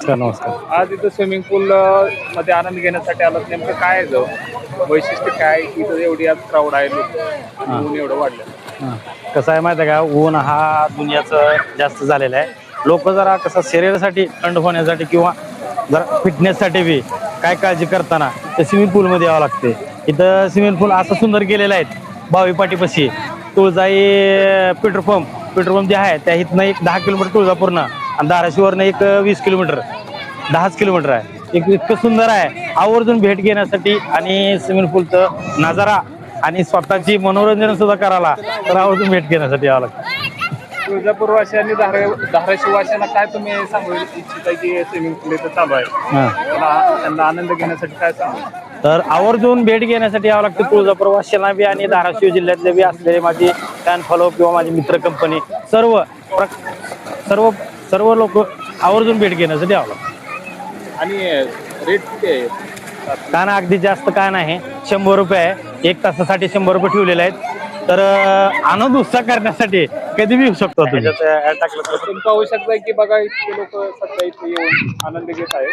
नमस्कार नमस्कार. आज इथं स्विमिंग पूल मध्ये आनंद घेण्यासाठी आलात, नेमकं काय आहे वैशिष्ट्य काय की इथं एवढी आज क्राऊड आहे, लोक ऊन एवढं वाढलं? कसं आहे माहिती आहे का, ऊन हा दुनियाचं जास्त झालेला आहे. लोक जरा कसं शरीरासाठी थंड होण्यासाठी किंवा जरा फिटनेससाठी बी काय काळजी करताना ते स्विमिंग पूलमध्ये यावं लागते. इथं स्विमिंग पूल असं सुंदर केलेलं आहे. बावी पाटीपाशी तुळजाई पेट्रोल पंप जे आहे त्या इथनं एक 10 किलोमीटर तुळजापूरनं आणि धाराशिववरनं एक 20 किलोमीटर 10 किलोमीटर आहे. एक इतकं सुंदर आहे. आवर्जून भेट घेण्यासाठी आणि स्विमिंग पूलचं नजारा आणि स्वतःची मनोरंजन सुद्धा करायला तर आवर्जून भेट घेण्यासाठी यावं लागतं. तुळजापूरवासी आणि धाराशिववासियांना काय तुम्ही सांगू इच्छिता की स्विमिंग पूल इथं चालू आहे, त्यांना आनंद घेण्यासाठी काय सांगू? तर आवर्जून भेट घेण्यासाठी यावं लागतं. तुळजापूरवासियांना बी आणि धाराशिव जिल्ह्यातले बी असलेले माझे फॅन फॉलो किंवा माझी मित्र कंपनी सर्व सर्व लोक आवर्जून भेट घेण्यासाठी यावं लागतं. आणि रेट किती आहे? काय ना, अगदी जास्त काय नाही, 100 रुपये आहे. 1 तासासाठी 100 रुपये ठेवलेले आहेत. तर आनंद उत्साह करण्यासाठी कधी बी येऊ शकतो तुम्ही. तुम्ही पाहू शकता की बघा इतके लोक सध्या इथे येऊन आनंद घेत आहेत.